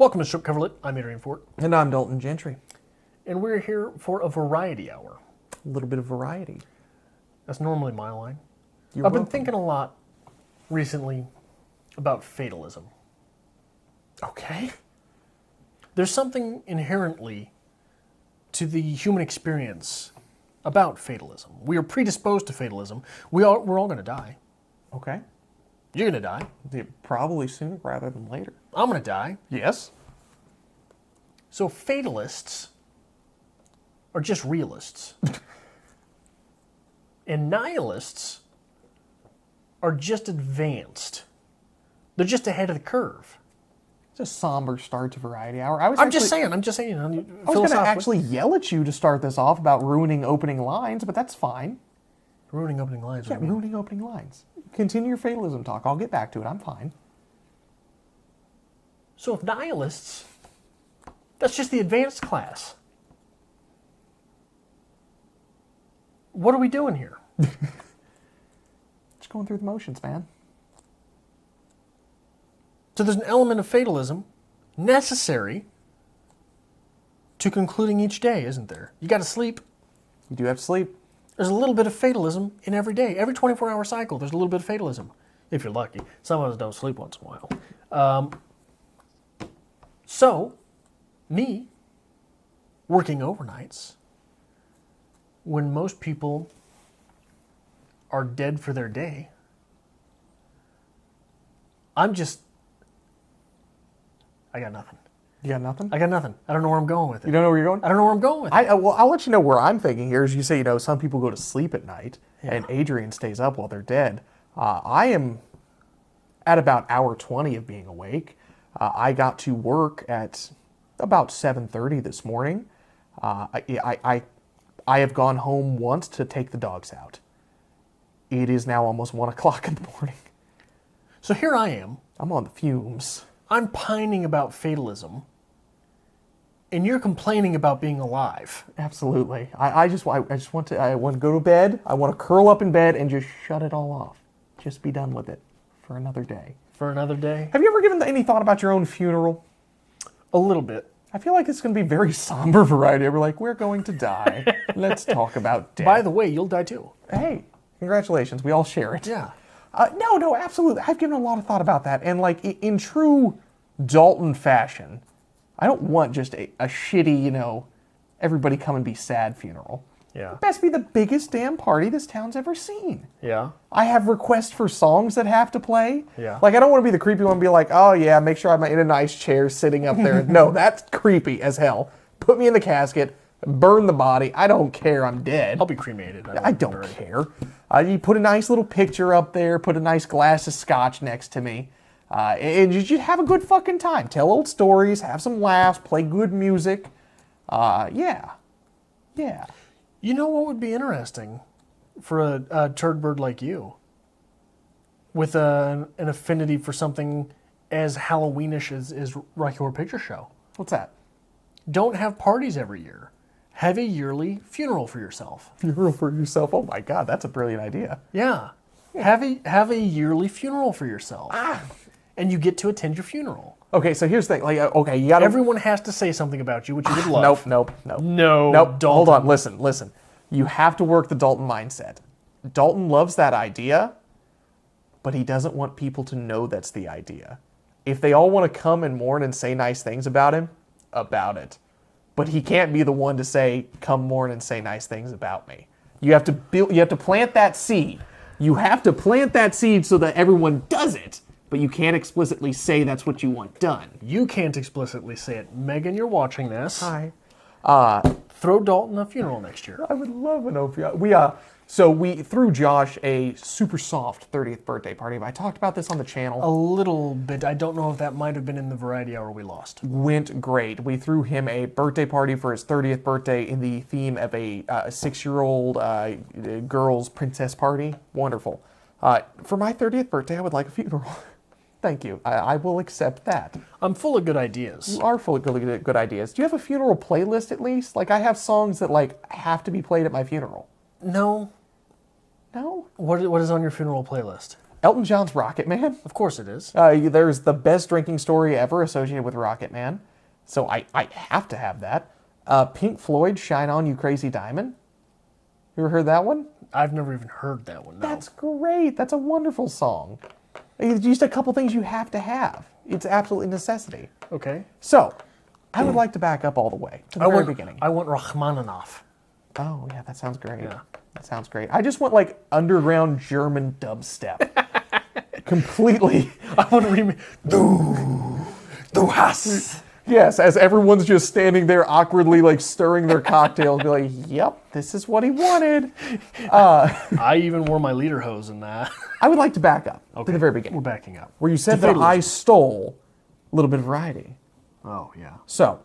Welcome to Strip Coverlet. I'm Miriam Fort. And I'm Dalton Gentry. And we're here for a variety hour. A little bit of variety. That's normally my line. You're I've been welcome. thinking a lot recently about fatalism. Okay. There's something inherently to the human experience about fatalism. We are predisposed to fatalism. We're all going to die. Okay. You're going to die. Probably sooner rather than later. I'm going to die. Yes. So fatalists are just realists. And nihilists are just advanced. They're just ahead of the curve. It's a somber start to Variety Hour. I'm just saying. I was going to philosophically. actually yell at you to start this off about ruining opening lines, but that's fine. Ruining opening lines. Yeah, ruining opening lines. Continue your fatalism talk. I'll get back to it. I'm fine. So if nihilists, that's just the advanced class. What are we doing here? Just going through the motions, man. So there's an element of fatalism necessary to concluding each day, isn't there? You got to sleep. You do have to sleep. There's a little bit of fatalism in every day. Every 24-hour cycle, there's a little bit of fatalism. If you're lucky. Some of us don't sleep once in a while. So, me, working overnights, when most people are dead for their day, I got nothing. You got nothing? I got nothing. I don't know where I'm going with it. You don't know where you're going? I don't know where I'm going with it. Well, I'll let you know where I'm thinking here. As you say, some people go to sleep at night, Yeah. and Adrian stays up while they're dead. I am at about hour 20 of being awake. I got to work at about 7:30 this morning. I have gone home once to take the dogs out. It is now almost 1 o'clock in the morning. So here I am. I'm on the fumes. I'm pining about fatalism, and you're complaining about being alive. Absolutely. I just want to go to bed. I want to curl up in bed and just shut it all off. Just be done with it for another day. For another day? Have you ever given any thought about your own funeral? A little bit. I feel like it's going to be very somber variety. We're like, we're going to die. Let's talk about death. By the way, you'll die too. Hey, congratulations. We all share it. Yeah. No, absolutely. I've given a lot of thought about that. And like in true Dalton fashion, I don't want just a shitty, everybody come and be sad funeral. Yeah. It best be the biggest damn party this town's ever seen. Yeah. I have requests for songs that have to play. Yeah. Like, I don't want to be the creepy one and be like, oh yeah, make sure I'm in a nice chair sitting up there. No, that's creepy as hell. Put me in the casket, burn the body. I don't care. I'm dead. I'll be cremated. I don't care. You put a nice little picture up there, put a nice glass of scotch next to me, and you just have a good fucking time. Tell old stories, have some laughs, play good music. Yeah. You know what would be interesting for a turd bird like you? With an affinity for something as Halloweenish as Rocky Horror Picture Show. What's that? Don't have parties every year. Have a yearly funeral for yourself. Funeral for yourself? Oh my God, that's a brilliant idea. Yeah. Have a yearly funeral for yourself. And you get to attend your funeral. Okay, so here's the thing. Okay, you gotta... Everyone has to say something about you, which you would love. Nope. No, Dalton. Hold on, listen. You have to work the Dalton mindset. Dalton loves that idea, but he doesn't want people to know that's the idea. If they all want to come and mourn and say nice things about him, about it. But he can't be the one to say, come mourn and say nice things about me. You have to plant that seed. You have to plant that seed so that everyone does it, but you can't explicitly say that's what you want done. You can't explicitly say it. Megan, you're watching this. Hi. Throw Dalton a funeral next year. I would love an OPI. We threw Josh a super soft 30th birthday party. I talked about this on the channel. A little bit. I don't know if that might have been in the variety hour we lost. Went great. We threw him a birthday party for his 30th birthday in the theme of a 6-year-old girl's princess party. Wonderful. For my 30th birthday, I would like a funeral. Thank you. I will accept that. I'm full of good ideas. You are full of good ideas. Do you have a funeral playlist at least? Like, I have songs that have to be played at my funeral. No. No? What is on your funeral playlist? Elton John's Rocket Man. Of course it is. There's the best drinking story ever associated with Rocket Man. So I have to have that. Pink Floyd, Shine On You Crazy Diamond. You ever heard that one? I've never even heard that one, no. That's great. That's a wonderful song. It's just a couple things you have to have. It's absolutely necessity. Okay. So, I would like to back up all the way to the very beginning. I want Rachmaninoff. Oh, yeah, that sounds great. Yeah. That sounds great. I just want, like, underground German dubstep. Completely. I want to remake... Du hast... Yes, as everyone's just standing there awkwardly, like, stirring their cocktails, be like, yep, this is what he wanted. I even wore my lederhosen. I would like to back up to the very beginning. We're backing up. Where you said that I stole a little bit of variety. Oh, yeah. So,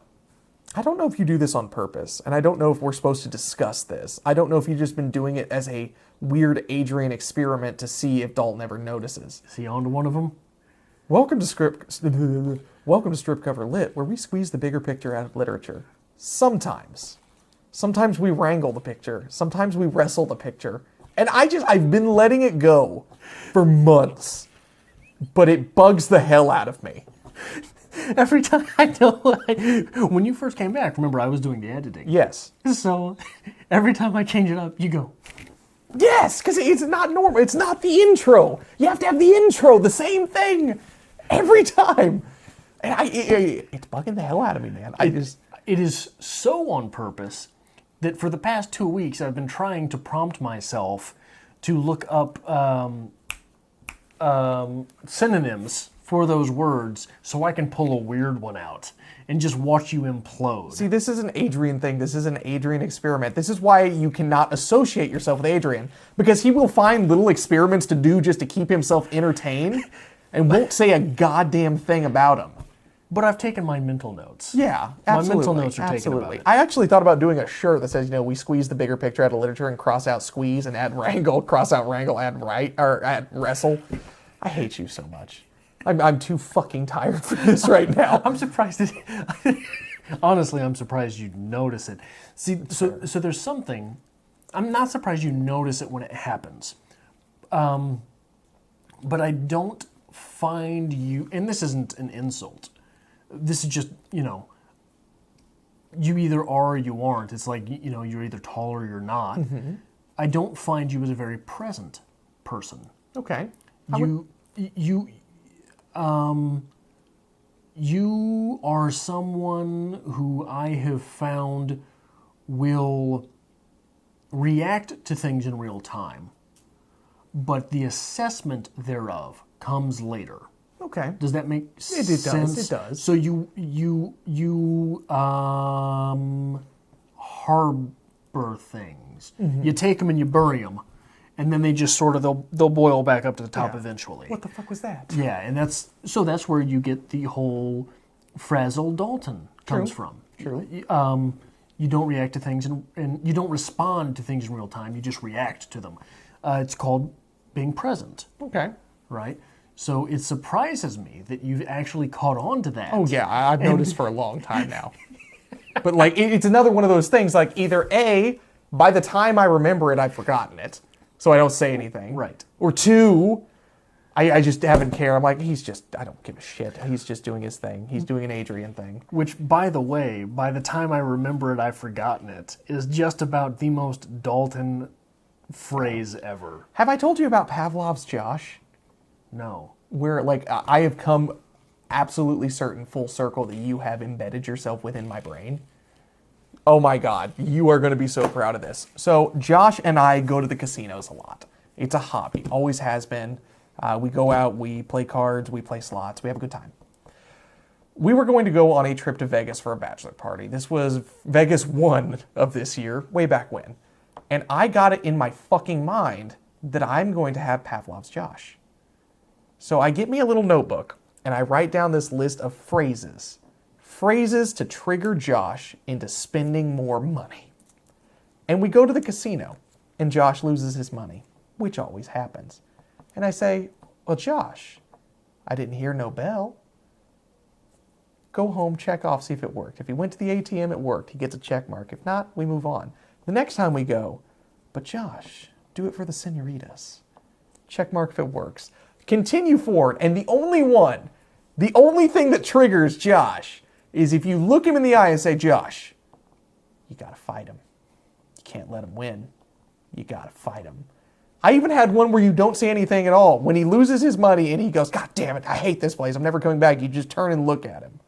I don't know if you do this on purpose, and I don't know if we're supposed to discuss this. I don't know if you've just been doing it as a weird Adrian experiment to see if Dalton ever notices. Is he on to one of them? Welcome to Strip Cover Lit, where we squeeze the bigger picture out of literature. Sometimes. Sometimes we wrangle the picture. Sometimes we wrestle the picture. And I've been letting it go for months. But it bugs the hell out of me. Every time I know, when you first came back, remember I was doing the editing. Yes. So every time I change it up, you go, yes, because it's not normal. It's not the intro. You have to have the intro, the same thing, every time. And it's bugging the hell out of me, man. It is so on purpose that for the past 2 weeks I've been trying to prompt myself to look up synonyms for those words so I can pull a weird one out and just watch you implode. See, this is an Adrian thing. This is an Adrian experiment. This is why you cannot associate yourself with Adrian, because he will find little experiments to do just to keep himself entertained and won't say a goddamn thing about them. But I've taken my mental notes. Yeah, absolutely. My mental notes are taken about it. I actually thought about doing a shirt that says, we squeeze the bigger picture out of literature and cross out squeeze and add wrangle, cross out wrangle, add wrestle. I hate you so much. I'm too fucking tired for this right now. I'm surprised honestly, I'm surprised you notice it. See, so there's something, I'm not surprised you notice it when it happens. But I don't find you, and this isn't an insult, this is just, you either are or you aren't. It's like, you're either tall or you're not. Mm-hmm. I don't find you as a very present person. Okay. You are someone who I have found will react to things in real time, but the assessment thereof comes later. Okay. Does that make sense? It does. So you harbor things. Mm-hmm. You take them and you bury them. And then they just sort of, they'll boil back up to the top eventually. What the fuck was that? Yeah, and that's where you get the whole frazzle Dalton comes from. True. You don't react to things and you don't respond to things in real time. You just react to them. It's called being present. Okay. Right? So it surprises me that you've actually caught on to that. Oh yeah, I've noticed for a long time now. But it's another one of those things, like either A, by the time I remember it, I've forgotten it. So I don't say anything. Right. Or two, I just haven't cared. I'm like, I don't give a shit. He's just doing his thing. He's doing an Adrian thing. Which, by the way, by the time I remember it, I've forgotten it, is just about the most Dalton phrase ever. Have I told you about Pavlov's Josh? No. Where, I have come absolutely certain full circle that you have embedded yourself within my brain. Oh my God, you are going to be so proud of this. So Josh and I go to the casinos a lot. It's a hobby, always has been. We go out, we play cards, we play slots, we have a good time. We were going to go on a trip to Vegas for a bachelor party. This was Vegas 1 of this year, way back when. And I got it in my fucking mind that I'm going to have Pavlov's Josh. So I get me a little notebook and I write down this list of phrases to trigger Josh into spending more money. And we go to the casino, and Josh loses his money, which always happens. And I say, well, Josh, I didn't hear no bell. Go home, check off, see if it worked. If he went to the ATM, it worked. He gets a check mark. If not, we move on. The next time we go, but Josh, do it for the senoritas. Check mark if it works. continue forward. And the only thing that triggers Josh is if you look him in the eye and say, Josh, you got to fight him. You can't let him win. You got to fight him. I even had one where you don't say anything at all. When he loses his money and he goes, God damn it, I hate this place. I'm never coming back. You just turn and look at him.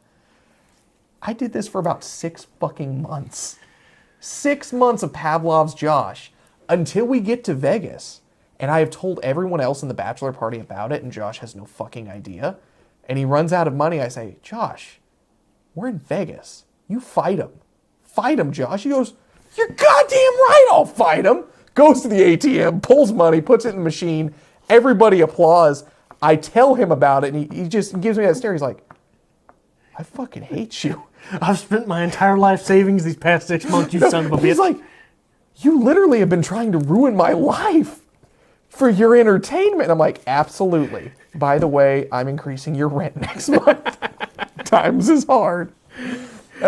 I did this for about 6 fucking months. 6 months of Pavlov's Josh until we get to Vegas. And I have told everyone else in the bachelor party about it, and Josh has no fucking idea. And he runs out of money. I say, Josh, we're in Vegas. You fight him. Fight him, Josh. He goes, you're goddamn right, I'll fight him. Goes to the ATM, pulls money, puts it in the machine. Everybody applauds. I tell him about it, and he just gives me that stare. He's like, I fucking hate you. I've spent my entire life savings these past 6 months, you son of a bitch. He's like, you literally have been trying to ruin my life for your entertainment. I'm like, absolutely. By the way, I'm increasing your rent next month. Times is hard.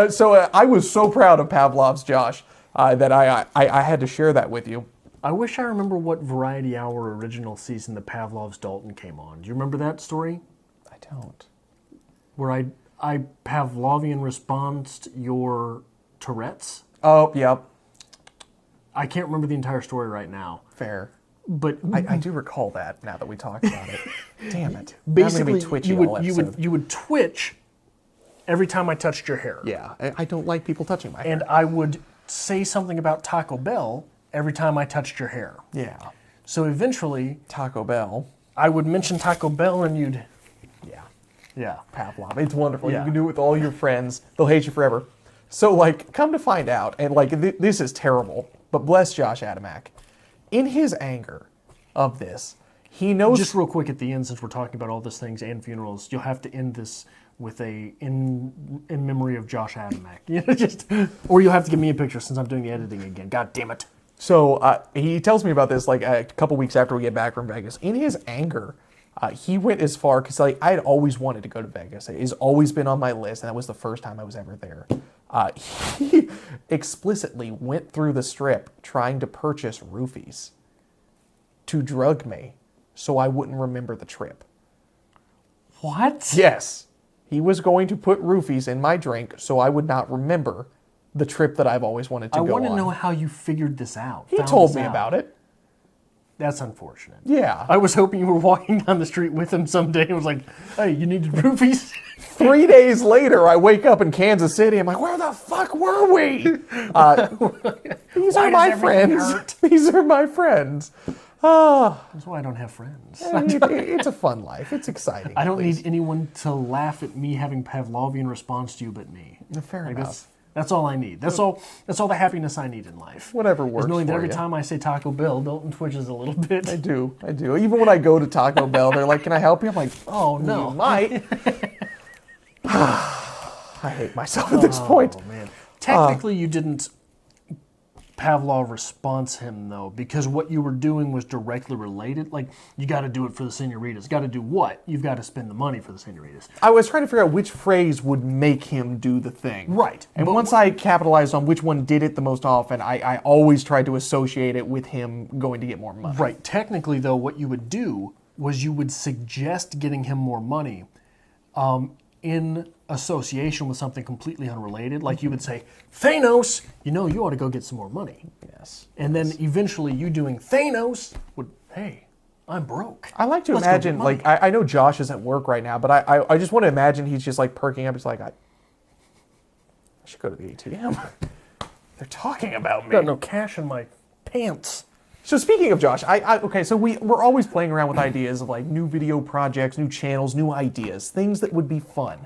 So I was so proud of Pavlov's Josh that I had to share that with you. I wish I remember what Variety Hour original season the Pavlov's Dalton came on. Do you remember that story? I don't. Where I Pavlovian responded your Tourette's? Oh, yep. I can't remember the entire story right now. Fair. But I do recall that now that we talked about it. Damn it. Basically, you would twitch every time I touched your hair. Yeah, I don't like people touching my hair. And I would say something about Taco Bell every time I touched your hair. Yeah. So eventually, Taco Bell. I would mention Taco Bell and you'd... Yeah. Pavlov. It's wonderful. Yeah. You can do it with all your friends. They'll hate you forever. So, like, come to find out, and, like, this is terrible, but bless Josh Adamak. In his anger of this, he knows... Just real quick at the end, since we're talking about all these things and funerals, you'll have to end this with a in memory of Josh Adamak. You know, or you'll have to give me a picture since I'm doing the editing again. God damn it. So he tells me about this like a couple weeks after we get back from Vegas. In his anger, he went as far, because like I had always wanted to go to Vegas. It has always been on my list, and that was the first time I was ever there. He explicitly went through the strip trying to purchase roofies to drug me so I wouldn't remember the trip. What? Yes. He was going to put roofies in my drink so I would not remember the trip that I've always wanted to go on. I want to know how you figured this out. He told me about it. That's unfortunate. Yeah. I was hoping you were walking down the street with him someday and was like, hey, you needed roofies? 3 days later, I wake up in Kansas City. I'm like, where the fuck were we? These are my friends. These are my friends. That's why I don't have friends. It's a fun life. It's exciting. I don't need anyone to laugh at me having Pavlovian response to you but me. Fair enough. That's all I need. That's all the happiness I need in life. Whatever works. Knowing that for every you. time I say Taco Bell, Dalton twitches a little bit. I do. Even when I go to Taco Bell, they're like, can I help you? I'm like, oh, no. You might. I hate myself at this point. Oh, man. Technically, you didn't Pavlov response him, though, because what you were doing was directly related. Like, you got to do it for the senoritas. Got to do what? You've got to spend the money for the senoritas. I was trying to figure out which phrase would make him do the thing. Right. And once I capitalized on which one did it the most often, I always tried to associate it with him going to get more money. Right. Technically, though, what you would do was you would suggest getting him more money in association with something completely unrelated. Like you would say, Thanos, you ought to go get some more money. Yes. And then eventually you doing Thanos would, hey, I'm broke. I like to imagine, like, I know Josh is at work right now, but I just want to imagine he's just like perking up. He's like, I should go to the ATM. They're talking about me. Got no cash in my pants. So speaking of Josh, okay, so we're always playing around with ideas of like new video projects, new channels, new ideas, things that would be fun,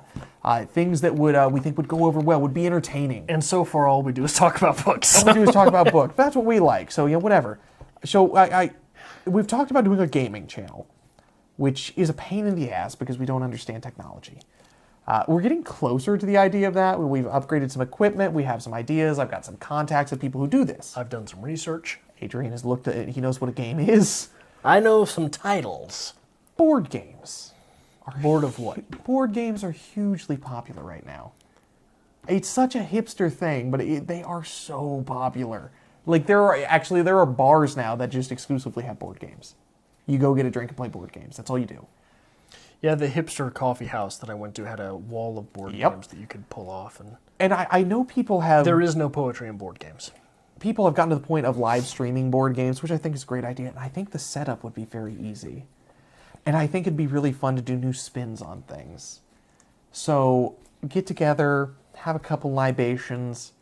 things that would we think would go over well, would be entertaining. And so far, all we do is talk about books. All we do is talk about books. That's what we like. So whatever. So we've talked about doing a gaming channel, which is a pain in the ass because we don't understand technology. We're getting closer to the idea of that. We've upgraded some equipment. We have some ideas. I've got some contacts of people who do this. I've done some research. Adrian has looked at it. He knows what a game is. I know some titles. Board games. Board of what? Board games are hugely popular right now. It's such a hipster thing, but they are so popular. Like there are bars now that just exclusively have board games. You go get a drink and play board games. That's all you do. Yeah, the hipster coffee house that I went to had a wall of board games that you could pull off. And I know people have... There is no poetry in board games. People have gotten to the point of live streaming board games, which I think is a great idea. And I think the setup would be very easy. And I think it'd be really fun to do new spins on things. So get together, have a couple libations.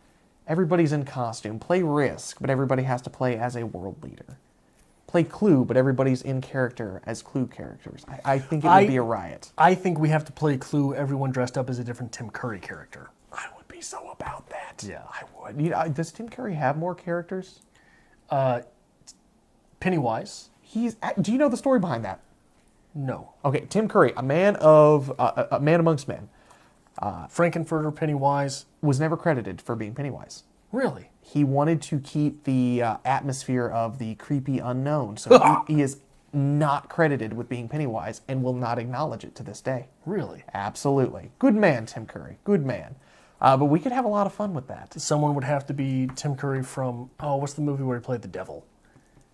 Everybody's in costume. Play Risk, but everybody has to play as a world leader. Play Clue, but everybody's in character as Clue characters. I think it would be a riot. I think we have to play Clue, everyone dressed up as a different Tim Curry character. I would be so about that. Yeah. I would. Does Tim Curry have more characters? Pennywise. Do you know the story behind that? No. Okay, Tim Curry, a man amongst men. Frankenfurter, Pennywise. Was never credited for being Pennywise. Really? He wanted to keep the atmosphere of the creepy unknown, so he is not credited with being Pennywise and will not acknowledge it to this day. Really? Absolutely. Good man, Tim Curry. Good man. But we could have a lot of fun with that. Someone would have to be Tim Curry from, what's the movie where he played the devil?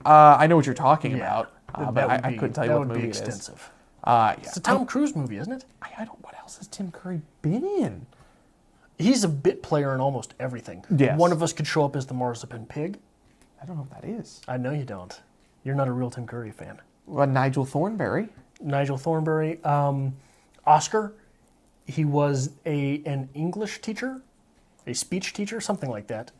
I know what you're talking about, but I couldn't tell you what movie it is. That would be extensive. Yeah. It's a Tom Cruise movie, isn't it? I don't. What else has Tim Curry been in? He's a bit player in almost everything. Yes. One of us could show up as the marzipan pig. I don't know what that is. I know you don't. You're not a real Tim Curry fan. Nigel Thornberry. Nigel Thornberry. Oscar. He was an English teacher, a speech teacher, something like that,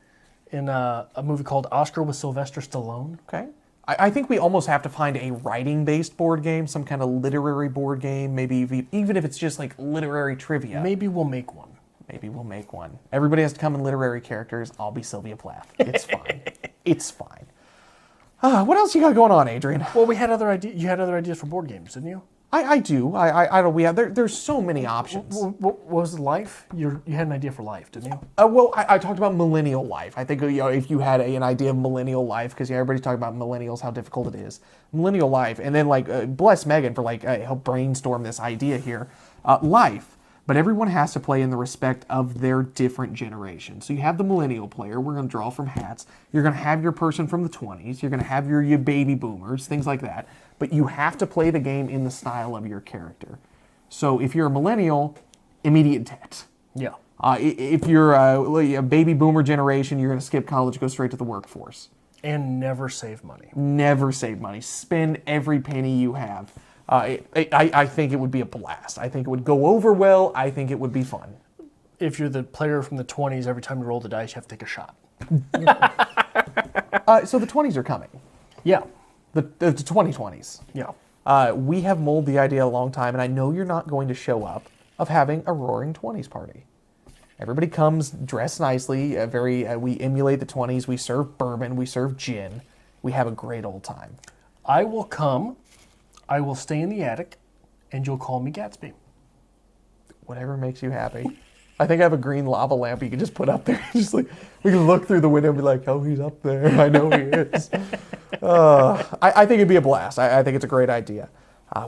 in a movie called Oscar with Sylvester Stallone. Okay. I think we almost have to find a writing-based board game, some kind of literary board game, maybe even if it's just like literary trivia. Maybe we'll make one. Maybe we'll make one. Everybody has to come in literary characters. I'll be Sylvia Plath. It's fine. It's fine. What else you got going on, Adrian? Well, you had other ideas for board games, didn't you? I do. I don't. We have. There's so many options. What was Life? You had an idea for Life, didn't you? Well, I talked about millennial life. I think if you had an idea of millennial life, because everybody's talking about millennials, how difficult it is. Millennial life, and then bless Megan for help brainstorm this idea here. Life. But everyone has to play in the respect of their different generation. So you have the millennial player. We're going to draw from hats. You're going to have your person from the 20s. You're going to have your baby boomers, things like that. But you have to play the game in the style of your character. So if you're a millennial, immediate debt. Yeah. If you're a baby boomer generation, you're going to skip college, go straight to the workforce. And never save money. Never save money. Spend every penny you have. I think it would be a blast. I think it would go over well. I think it would be fun. If you're the player from the 20s, every time you roll the dice, you have to take a shot. So the 20s are coming. Yeah. The 2020s. Yeah. We have mulled the idea a long time, and I know you're not going to show up, of having a Roaring 20s party. Everybody comes dressed nicely. We emulate the 20s. We serve bourbon. We serve gin. We have a great old time. I will come. I will stay in the attic, and you'll call me Gatsby. Whatever makes you happy. I think I have a green lava lamp you can just put up there. Just we can look through the window and be like, oh, he's up there. I know he is. I think it'd be a blast. I think it's a great idea.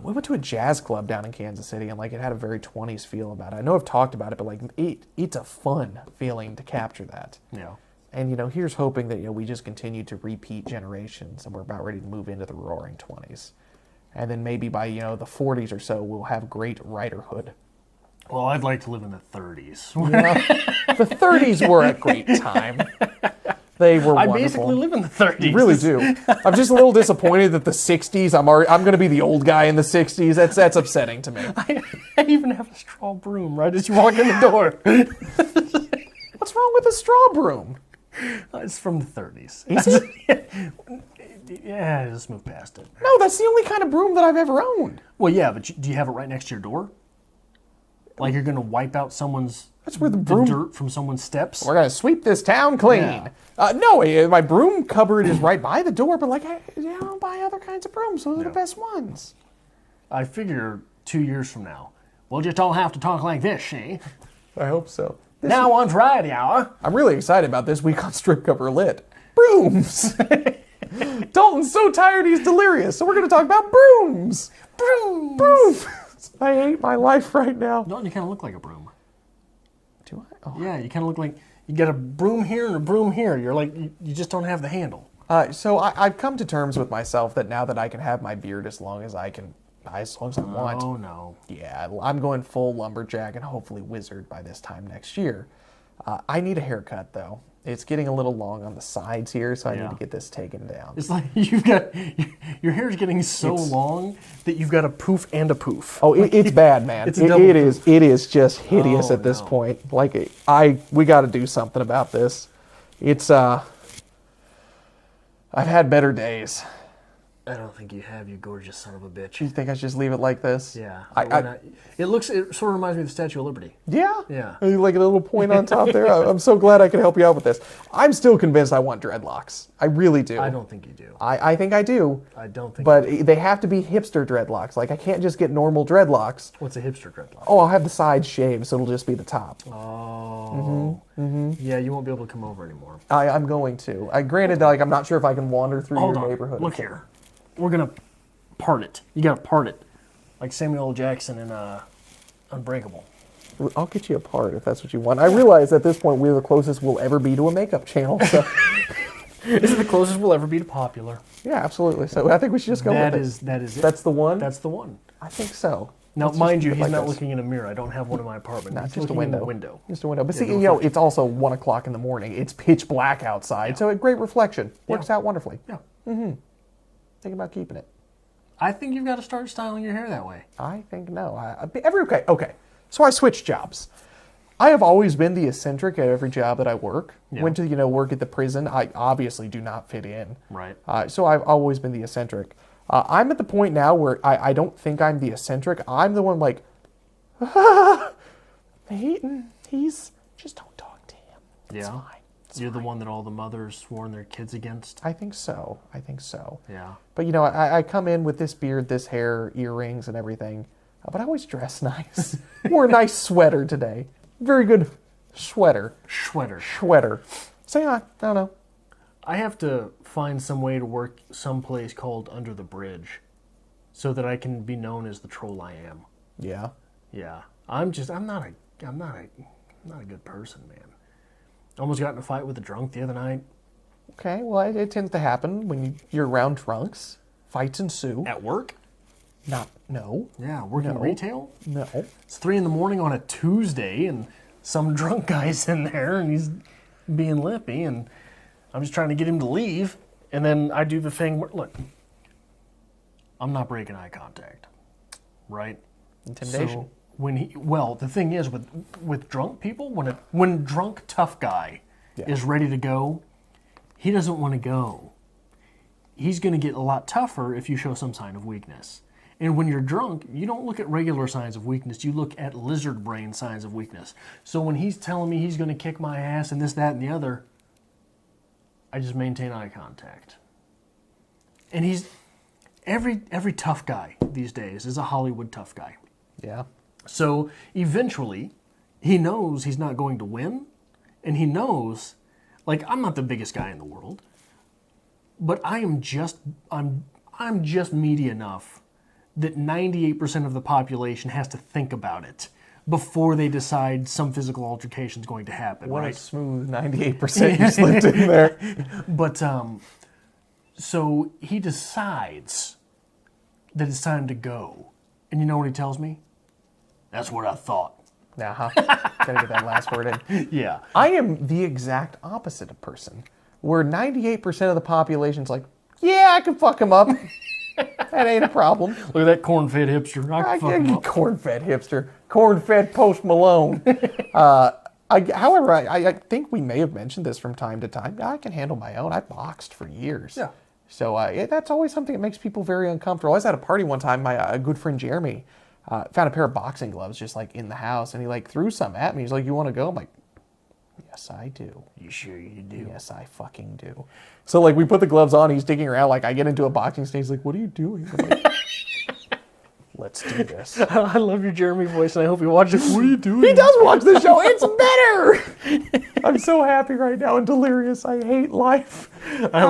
We went to a jazz club down in Kansas City, and it had a very 20s feel about it. I know I've talked about it, but it's a fun feeling to capture that. Yeah. And here's hoping that we just continue to repeat generations, and we're about ready to move into the Roaring 20s. And then maybe by, the 40s or so, we'll have great writerhood. Well, I'd like to live in the 30s. The 30s were a great time. They were wonderful. I basically live in the 30s. You really do. I'm just a little disappointed that the 60s, I'm going to be the old guy in the 60s. That's upsetting to me. I even have a straw broom right as you walk in the door. What's wrong with a straw broom? It's from the 30s. Is it? Yeah, just move past it. No, that's the only kind of broom that I've ever owned. Well, yeah, but do you have it right next to your door? Like you're going to wipe out That's where the dirt from someone's steps? We're going to sweep this town clean. Yeah. No, my broom cupboard is right by the door, but I don't buy other kinds of brooms. Those are the best ones. I figure 2 years from now, we'll just all have to talk like this, eh? I hope so. Now on Variety Hour. I'm really excited about this week on Strip Cover Lit. Brooms! Dalton's so tired he's delirious, so we're going to talk about brooms. Brooms. I hate my life right now. Dalton, you kind of look like a broom. Do I? Oh. Yeah, you kind of look like you got a broom here and a broom here. You're like, you just don't have the handle. So I've come to terms with myself that now that I can have my beard as long as I want. Oh, no. Yeah, I'm going full lumberjack and hopefully wizard by this time next year. I need a haircut, though. It's getting a little long on the sides here, so I need to get this taken down. It's like your hair's getting so long that you've got a poof and a poof. Oh, it's bad, man. It's a double poof. It is just hideous at this point. Like, we got to do something about this. It's, I've had better days. I don't think you have, you gorgeous son of a bitch. You think I should just leave it like this? Yeah. It sort of reminds me of the Statue of Liberty. Yeah? Yeah. Like a little point on top there. I'm so glad I could help you out with this. I'm still convinced I want dreadlocks. I really do. I don't think you do. I think I do. I don't think But you do. they have to be hipster dreadlocks. Like, I can't just get normal dreadlocks. What's a hipster dreadlock? Oh, I'll have the sides shaved, so it'll just be the top. Oh. Yeah, you won't be able to come over anymore. I'm going to. Granted, like, I'm not sure if I can wander through your neighborhood. Look here. We're going to part it. You got to part it. Like Samuel L. Jackson in Unbreakable. I'll get you a part if that's what you want. I realize at this point we're the closest we'll ever be to a makeup channel. So. This is the closest we'll ever be to popular. Yeah, absolutely. So I think we should just go with it. That is it. That's the one? That's the one. I think so. Now, mind you, he's not looking in a mirror. I don't have one in my apartment. No, He's just a looking in window. the window. Just a window. But see, it's also 1 o'clock in the morning. It's pitch black outside, so a great reflection. Works out wonderfully. Yeah. Think about keeping it. I think you've got to start styling your hair that way. I think no. Okay. So I switched jobs. I have always been the eccentric at every job that I work. Yeah. Went to work at the prison. I obviously do not fit in. Right. So I've always been the eccentric. I'm at the point now where I don't think I'm the eccentric. I'm the one like, he's just don't talk to him. It's fine. You're the one that all the mothers sworn their kids against. I think so. Yeah. But I come in with this beard, this hair, earrings, and everything. But I always dress nice. Wore a nice sweater today. Very good sweater. Sweater. So yeah, I don't know. I have to find some way to work someplace called Under the Bridge, so that I can be known as the troll I am. Yeah. Yeah. I'm not a good person, man. Almost got in a fight with a drunk the other night. Okay, well, it tends to happen when you're around drunks. Fights ensue. At work? No. Yeah, working retail? No. It's 3 a.m. on a Tuesday, and some drunk guy's in there, and he's being lippy, and I'm just trying to get him to leave. And then I do the thing where, look, I'm not breaking eye contact, right? Intimidation. So the thing is with drunk people, when drunk tough guy is ready to go, he doesn't want to go. He's going to get a lot tougher if you show some sign of weakness. And when you're drunk, you don't look at regular signs of weakness. You look at lizard brain signs of weakness. So when he's telling me he's going to kick my ass and this, that, and the other, I just maintain eye contact. And every tough guy these days is a Hollywood tough guy. Yeah. So eventually, he knows he's not going to win, and he knows, like, I'm not the biggest guy in the world, but I'm just meaty enough that 98% of the population has to think about it before they decide some physical altercation is going to happen. What right? a smooth 98% you slipped in there. But so he decides that it's time to go, and you know what he tells me? That's what I thought. Gotta get that last word in. Yeah. I am the exact opposite of person, where 98% of the population's like, yeah, I can fuck him up. That ain't a problem. Look at that corn-fed hipster. I can fuck him up. Corn-fed hipster. Corn-fed Post Malone. However, I think we may have mentioned this from time to time. I can handle my own. I boxed for years. Yeah. So that's always something that makes people very uncomfortable. I was at a party one time. My good friend Jeremy found a pair of boxing gloves just like in the house, and he like threw some at me. He's like, "You want to go?" I'm like, "Yes, I do." You sure you do? Yes, I fucking do. So like we put the gloves on. He's digging around. Like I get into a boxing stage. He's like, "What are you doing?" I'm like, "Let's do this." I love your Jeremy voice, and I hope you watch it. What are you doing? He does watch the show. It's better. I'm so happy right now and delirious. I hate life. I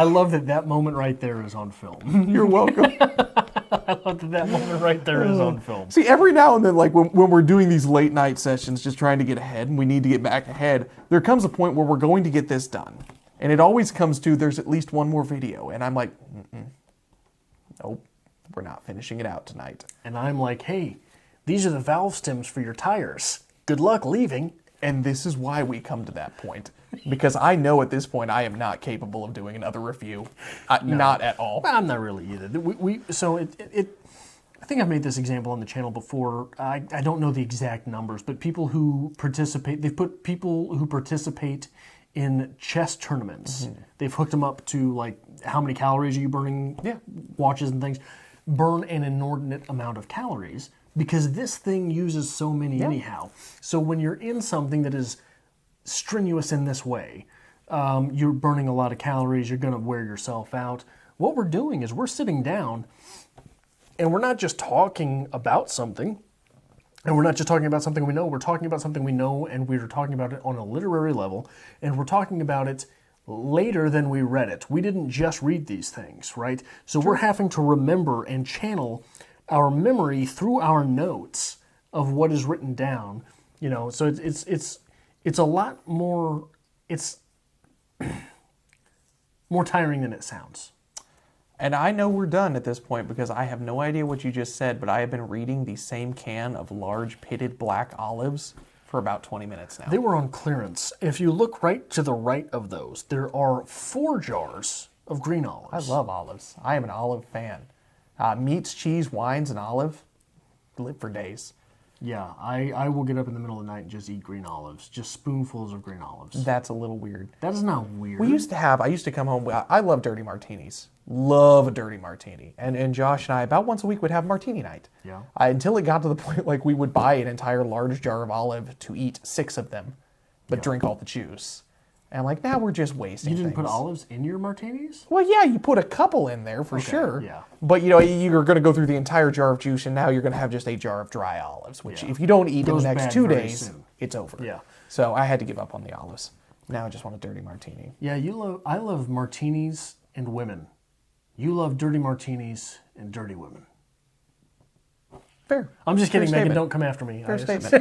love that moment right there is on film. You're welcome. I love that moment right there is on film. See, every now and then, like when we're doing these late night sessions, just trying to get ahead, and we need to get back ahead, there comes a point where we're going to get this done. And it always comes to there's at least one more video. And I'm like, nope, we're not finishing it out tonight. And I'm like, hey, these are the valve stems for your tires. Good luck leaving. And this is why we come to that point. Because I know at this point I am not capable of doing another review. Not at all. I'm not really either. I think I've made this example on the channel before. I don't know the exact numbers, but people who participate, they've put people who participate in chess tournaments. They've hooked them up to like how many calories are you burning, watches and things, burn an inordinate amount of calories because this thing uses so many anyhow. So when you're in something that is strenuous in this way, you're burning a lot of calories, you're going to wear yourself out. What we're doing is we're sitting down and we're not just talking about something, and we're not just talking about something we know, we're talking about something we know, and we're talking about it on a literary level, and we're talking about it later than we read it. We didn't just read these things, right? So we're having to remember and channel our memory through our notes of what is written down. You know, so it's a lot more, it's more tiring than it sounds. And I know we're done at this point because I have no idea what you just said, but I have been reading the same can of large pitted black olives for about 20 minutes now. They were on clearance. If you look right to the right of those, there are 4 jars of green olives. I love olives. I am an olive fan. Meats, cheese, wines, and olive. Live for days. Yeah, I will get up in the middle of the night and just eat green olives. Just spoonfuls of green olives. That's a little weird. That is not weird. I used to come home, I love dirty martinis. Love a dirty martini. And Josh and I, about once a week, would have martini night. Yeah. Until it got to the point, like, we would buy an entire large jar of olive to eat 6 of them, but drink all the juice. And I'm like, now we're just wasting You didn't things. put olives in your martinis? Well, yeah, you put a couple in there for sure. Yeah. But, you know, you're going to go through the entire jar of juice, and now you're going to have just a jar of dry olives, which if you don't eat in the next 2 days, soon. it's over. Yeah. So I had to give up on the olives. Now I just want a dirty martini. Yeah, I love martinis and women. You love dirty martinis and dirty women. Fair. I'm just kidding, Fair Megan. statement. Don't come after me. Fair statement.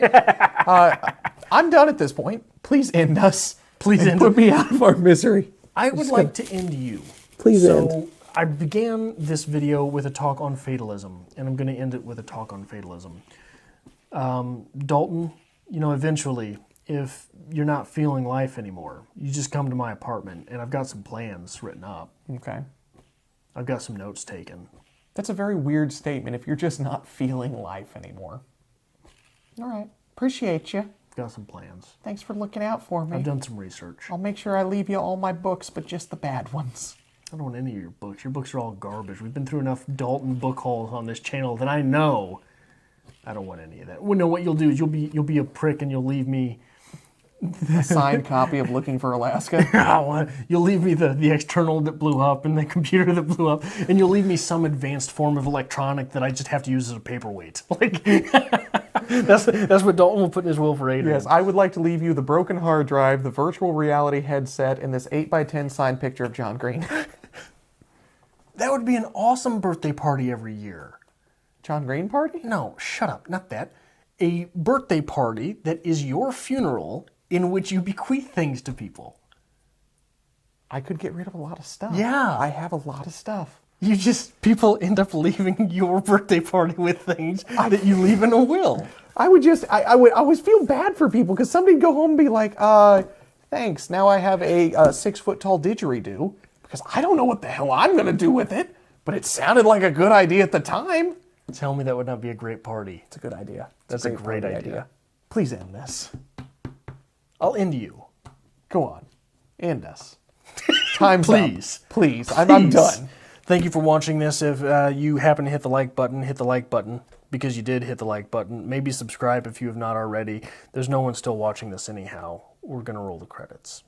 I'm done at this point. Please end us. Please end put me out of our misery. I would like to end you. Please so, end. I began this video with a talk on fatalism, and I'm going to end it with a talk on fatalism. Dalton, you know, eventually, if you're not feeling life anymore, you just come to my apartment, and I've got some plans written up. Okay. I've got some notes taken. That's a very weird statement if you're just not feeling life anymore. All right. Appreciate you. Got some plans. Thanks for looking out for me. I've done some research. I'll make sure I leave you all my books, but just the bad ones. I don't want any of your books. Your books are all garbage. We've been through enough Dalton book hauls on this channel that I know I don't want any of that. Well, no, what you'll do is you'll be a prick and you'll leave me A signed copy of Looking for Alaska. You'll leave me the external that blew up and the computer that blew up, and you'll leave me some advanced form of electronic that I just have to use as a paperweight. Like that's what Dalton will put in his will for Adrian. Yes, I would like to leave you the broken hard drive, the virtual reality headset, and this 8x10 signed picture of John Green. That would be an awesome birthday party every year. John Green party? No, shut up, not that. A birthday party that is your funeral in which you bequeath things to people. I could get rid of a lot of stuff. Yeah. I have a lot of stuff. People end up leaving your birthday party with things that you leave in a will. I would always feel bad for people because somebody'd go home and be like, thanks, now I have a 6-foot-tall didgeridoo because I don't know what the hell I'm going to do with it, but it sounded like a good idea at the time. Tell me that would not be a great party. It's a good idea. That's a great idea. Please end this. I'll end you. Go on. End us. Time's Please. up. Please. I'm done. Thank you for watching this. If you happen to hit the like button because you did hit the like button. Maybe subscribe if you have not already. There's no one still watching this anyhow. We're going to roll the credits.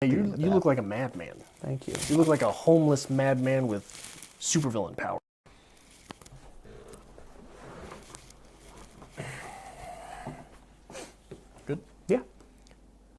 You look like a madman. Thank you. You look like a homeless madman with supervillain power. Good.